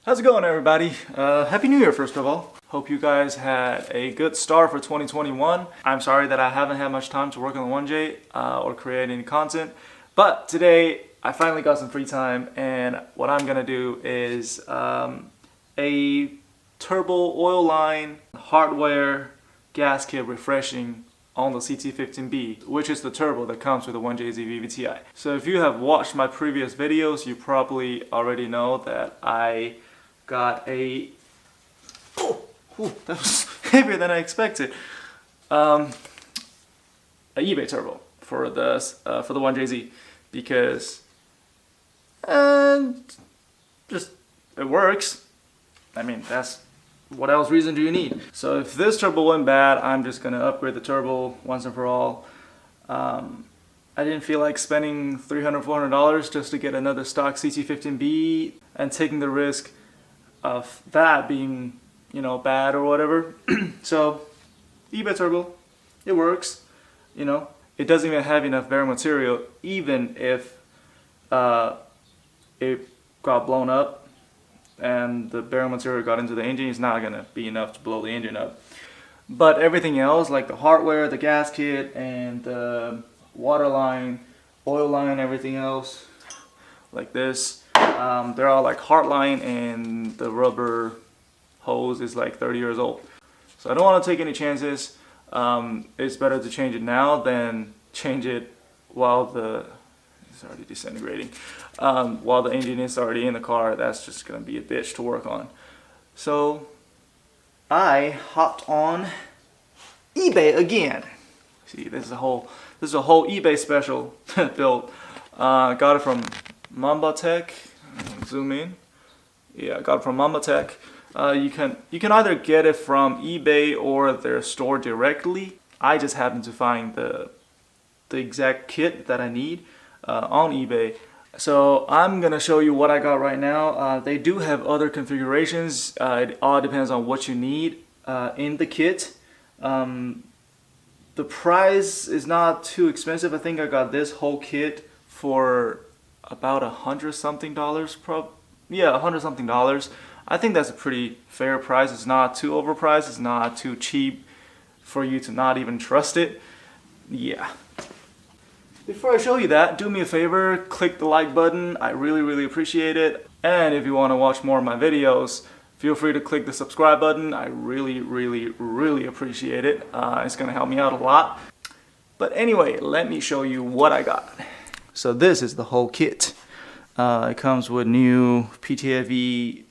How's it going, everybody? Happy New Year, first of all. Hope you guys had a good start for 2021. I'm sorry that I haven't had much time to work on the 1J or create any content, but today I finally got some free time, and what I'm gonna do is a turbo oil line hardware gasket refreshing on the CT15B, which is the turbo that comes with the 1JZ-VVTI. So if you have watched my previous videos, you probably already know that I got a that was heavier than I expected. A eBay turbo for the 1JZ because just it works. I mean, that's what else reason do you need? So if this turbo went bad, I'm just gonna upgrade the turbo once and for all. I didn't feel like spending $300, $400 just to get another stock CT15B and taking the risk of that being, you know, bad or whatever. So eBay turbo, it works. You know, it doesn't even have enough bearing material, even if it got blown up and the bearing material got into the engine. It's not gonna be enough to blow the engine up. But everything else, like the hardware, the gasket, and the water line, oil line, everything else, like this, they're all like hard line, and the rubber hose is like 30 years old. So I don't want to take any chances. It's better to change it now than change it while it's already disintegrating. While the engine is already in the car. That's just gonna be a bitch to work on. So I hopped on eBay again. See, this is a whole eBay special build. Got it from mambatek. Zoom in. Yeah, I got it from mambatek. You can either get it from eBay or their store directly. I just happened to find the exact kit that I need on eBay. So I'm gonna show you what I got right now. They do have other configurations. It all depends on what you need in the kit. The price is not too expensive. I think I got this whole kit for about $100 something. Yeah, $100 something. I think that's a pretty fair price. It's not too overpriced. It's not too cheap for you to not even trust it. Yeah. Before I show you that, do me a favor, click the like button. I really appreciate it. And if you want to watch more of my videos, feel free to click the subscribe button. I really appreciate it. It's gonna help me out a lot. But anyway, let me show you what I got. So this is the whole kit. It comes with new PTFE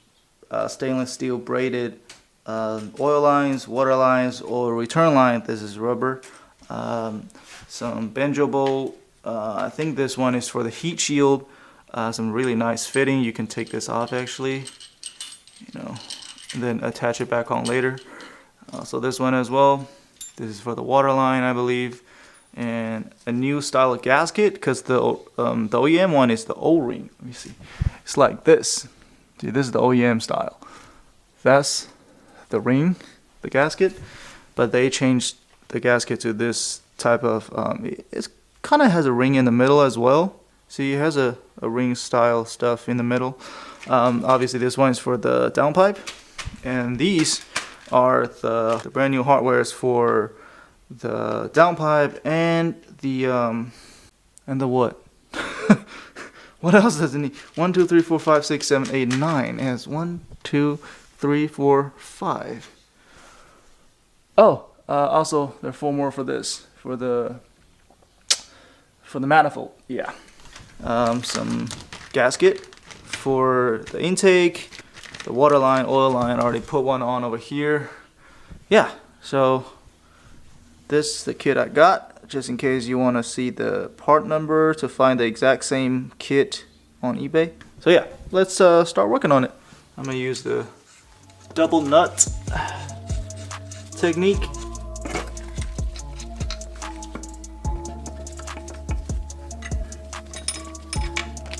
stainless steel braided oil lines, water lines, or return line. This is rubber. Some bendable. I think this one is for the heat shield. Some really nice fitting. You can take this off actually, you know, and then attach it back on later. So this one as well. This is for the water line, I believe. And a new style of gasket, because the OEM one is the O-ring. Let me see. It's like this. See, this is the OEM style. That's the ring, the gasket, but they changed the gasket to this type of. It kind of has a ring in the middle as well. See, it has a ring style stuff in the middle. Obviously, this one is for the downpipe, and these are the brand new hardwares for the downpipe and the what? What else does it need? 1, 2, 3, 4, 5, 6, 7, 8, 9. It has 1, 2, 3, 4, 5. Oh, also there are 4 more for this, for the manifold. Yeah. Some gasket for the intake, the water line, oil line. I already put one on over here. Yeah. So this is the kit I got, just in case you want to see the part number to find the exact same kit on eBay. So yeah, let's start working on it. I'm gonna use the double nut technique.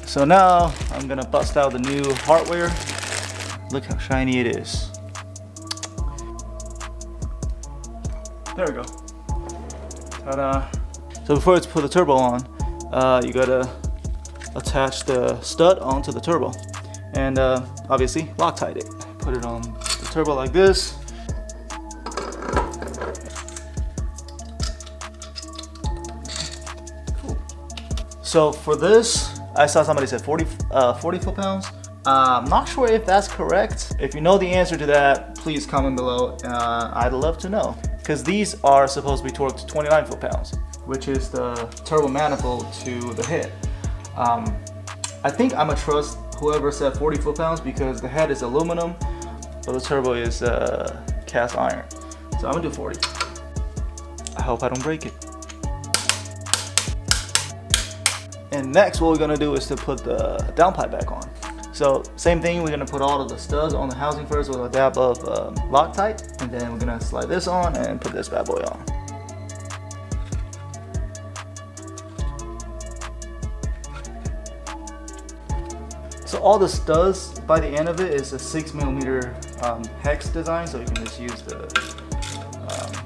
So now I'm gonna bust out the new hardware. Look how shiny it is. There we go. Ta-da. So before you put the turbo on, you gotta attach the stud onto the turbo. and obviously Loctite it. Put it on the turbo like this. Cool. So for this, I saw somebody said 40 foot-pounds. I'm not sure if that's correct. If you know the answer to that, please comment below. I'd love to know. Because these are supposed to be torqued to 29 foot-pounds, which is the turbo manifold to the head. I think I'm gonna trust whoever said 40 foot-pounds because the head is aluminum, but the turbo is cast iron. So I'm gonna do 40. I hope I don't break it. And next what we're gonna do is to put the downpipe back on. So same thing, we're gonna put all of the studs on the housing first with a dab of Loctite, and then we're gonna slide this on and put this bad boy on. So all the studs, by the end of it, is a 6mm hex design, so you can just use the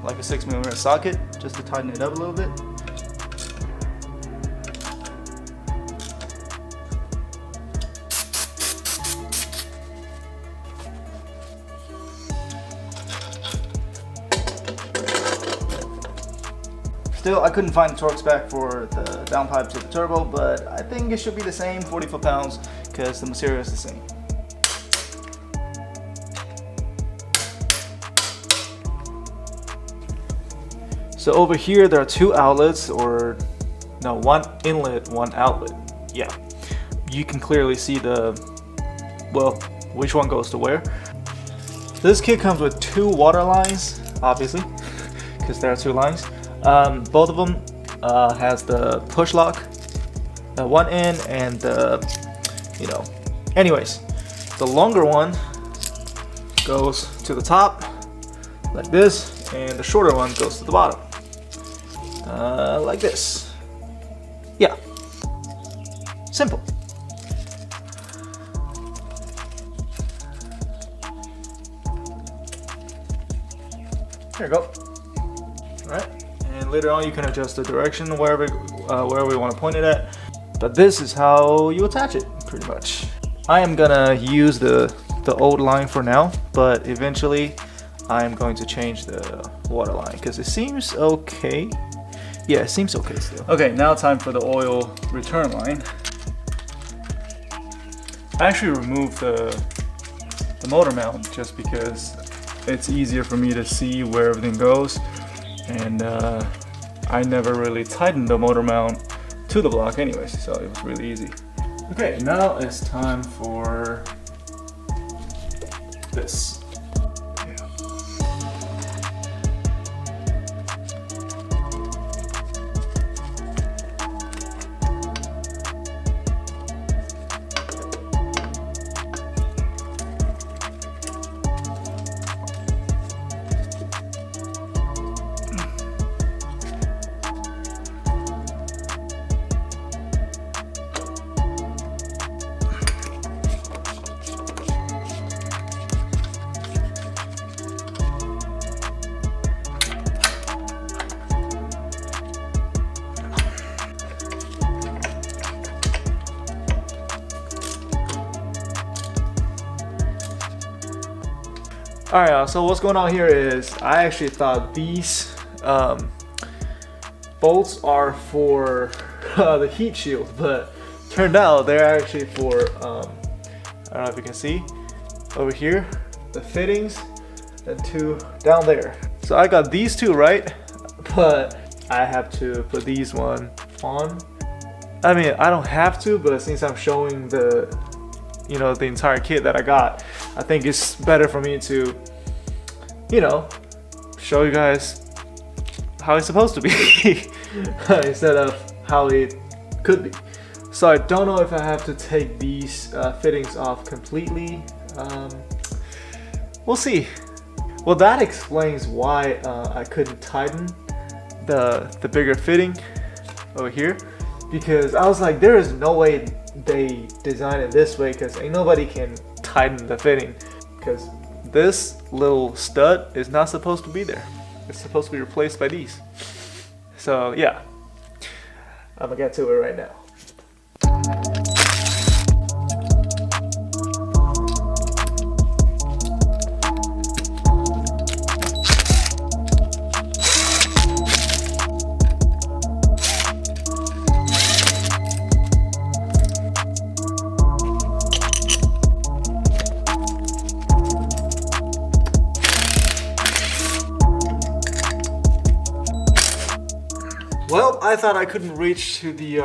like a 6mm socket just to tighten it up a little bit. Still, I couldn't find the torque spec for the downpipe to the turbo, but I think it should be the same, 40 foot-pounds, because the material is the same. So over here, there are two outlets, or no, one inlet, one outlet. Yeah, you can clearly see well, which one goes to where. This kit comes with two water lines, obviously, because there are two lines. Both of them has the push lock, one end, and anyways, the longer one goes to the top like this, and the shorter one goes to the bottom like this. Yeah, simple. There you go. All right. And later on you can adjust the direction wherever you want to point it at. But this is how you attach it, pretty much. I am gonna use the old line for now, but eventually I'm going to change the water line because it seems okay. Yeah, it seems okay still. Okay, now time for the oil return line. I actually removed the motor mount just because it's easier for me to see where everything goes. And I never really tightened the motor mount to the block anyways, so it was really easy. Okay, now it's time for this. Alright, so what's going on here is I actually thought these bolts are for the heat shield, but turned out they're actually for I don't know if you can see over here, the fittings, and two down there. So I got these two right, but I have to put these one on. I mean, I don't have to, but since I'm showing the entire kit that I got, I think it's better for me to show you guys how it's supposed to be instead of how it could be. So I don't know if I have to take these fittings off completely. We'll see. Well, that explains why I couldn't tighten the bigger fitting over here, because I was like, there is no way they designed it this way, because ain't nobody can tighten the fitting, because this little stud is not supposed to be there. It's supposed to be replaced by these. So yeah, I'm gonna get to it right now. Well, I thought I couldn't reach to the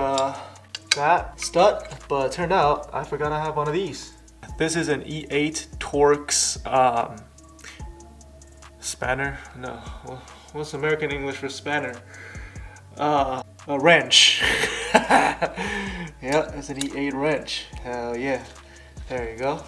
that stud, but it turned out I forgot I have one of these. This is an E8 Torx spanner. No, what's American English for spanner? A wrench. Yeah, it's an E8 wrench. Hell yeah. There you go.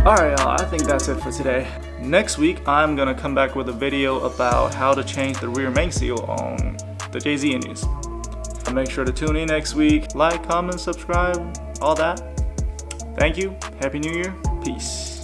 Alright y'all, I think that's it for today. Next week, I'm gonna come back with a video about how to change the rear main seal on the JZ Indies. Make sure to tune in next week. Like, comment, subscribe, all that. Thank you. Happy New Year. Peace.